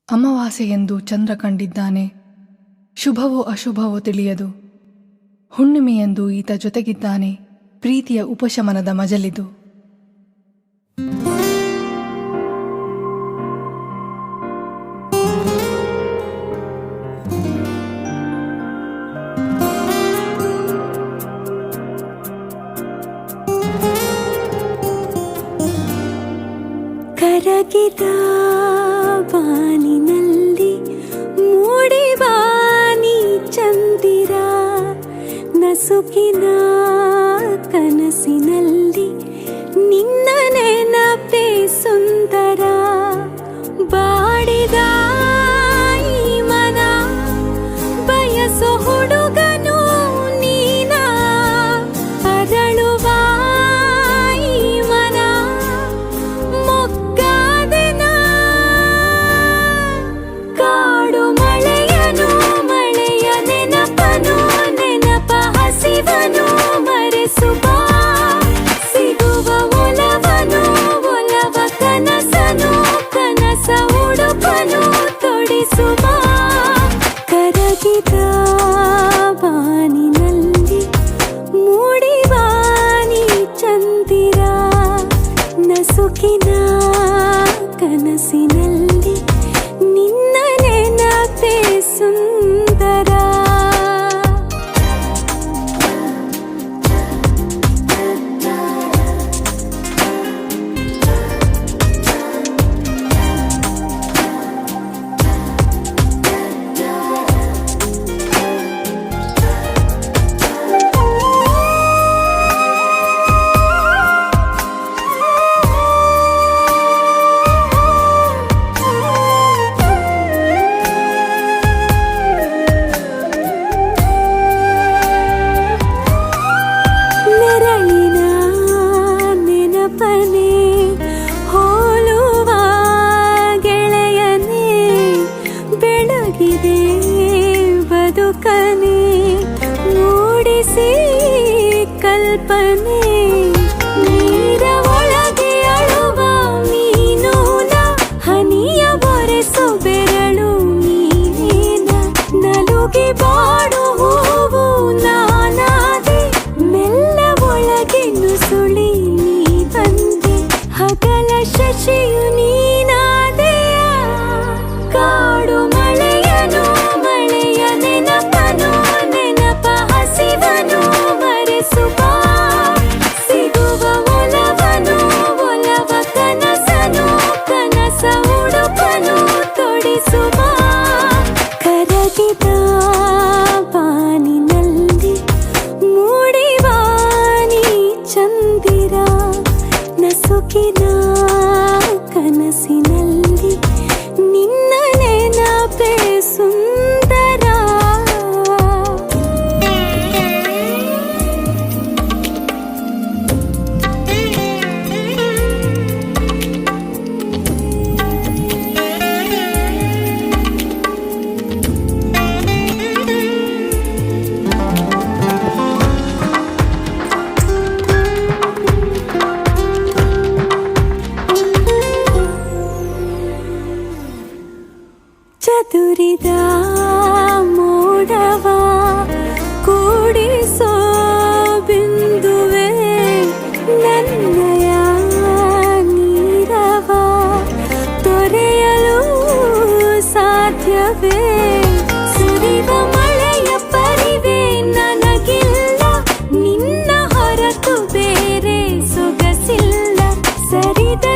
ಅಮಾವಾಸ್ಯೆಯೆಂದು ಚಂದ್ರ ಕಂಡಿದ್ದಾನೆ, ಶುಭವೋ ಅಶುಭವೋ ತಿಳಿಯದು. ಹುಣ್ಣಿಮೆಯೆಂದು ಈತ ಜೊತೆಗಿದ್ದಾನೆ, ಪ್ರೀತಿಯ ಉಪಶಮನದ ಮಜಲಿದು. ಕರಗಿದ ಬಾನಿನಲ್ಲಿ ಮೂಡಿವಾನಿ ಚಂದಿರ, ನಸುಕಿನ ಕನಸಿನಲ್ಲಿ ನಿನ್ನ ನೆನಪೇ ಸುಂದರ. ಬಾಡಿದ ಈ ಮನ ಬಯಸೋ ಹುಡುಗನು ನೀನ, ಅರಳುವ ಈ ಮನ ಮೊಗ್ಗಾದೆನ. ಕಾಡು ಮಳೆಯನು ಮಳೆಯ ನೆನಪನು, ನೆನಪ ಹಸಿವನು ಮರೆಸುವ. ಸಿಗುವ ಒಲವನು ಒಲವ ಕನಸನು, ಕನಸ ಉಡುಪನು ತೊಡಿಸುವ. ಕರಗಿದ ಬಾನಿನಲ್ಲಿ ಮೂಡಿವಾನಿ ಚಂದಿರ, ನಸುಕಿನ ಕನಸಿನಲ್ಲಿ ನಿನ್ನ ನೆನಪೇ ಸುಂದರ. ನೆರಳಿನ ನೆನಪನೆ ಹೋಲುವ ಗೆಳೆಯನೇ, ಬೆಳಗಿದೆ ಬದುಕನೆ ಮೂಡಿಸಿ ಕಲ್ಪನೆ. ನೀರ ಒಳಗೆ ಅಳುವ ಮೀನೂನ, ಹನಿಯ ಒರೆಸು ಬೆರಳು ನೀನೇನ. ನಲುಗಿ ಬಾಡು ಹೂವು ನಾನಾದೆ, ಮೆಲ್ಲ ಒಳಗೆ ನುಸುಳಿ ನೀ ಬಂದೆ. ಹಗಲ ಶಶಿಯು ನೀನಾದೆಯ. ಕಾಡು ಮಳೆಯನು ಮಳೆಯ ನೆನಪನು, ನೆನಪ ಹಸಿವನು ಮರೆಸುವ. ಸಿಗುವ ಒಲವನು ಒಲವ ಕನಸನು, ಕನಸ ಉಡುಪನು ತೊಡಿಸುವ. ಕರಗಿದ ಬಾನಿನಲ್ಲಿ ಮೂಡಿವಾನಿ ಚಂದಿರ, ನಸುಕಿನ ಕನಸಿನಲ್ಲಿ ನಿನ್ನ ನೆನಪೇ ಸುಂದರ. ಚದುರಿದ ಮೋಡವ ಕೂಡಿಸೋ ಬಿಂದುವೆ, ನನ್ನಯ ನೀರವ ತೊರೆಯಲು ಸಾಧ್ಯವೇ. ಸುರಿವ ಮಳೆಯ ಪರಿವೆ ನನಗಿಲ್ಲ, ನಿನ್ನ ಹೊರತು ಬೇರೆ ಸೊಗಸಿಲ್ಲ. ಸರಿದ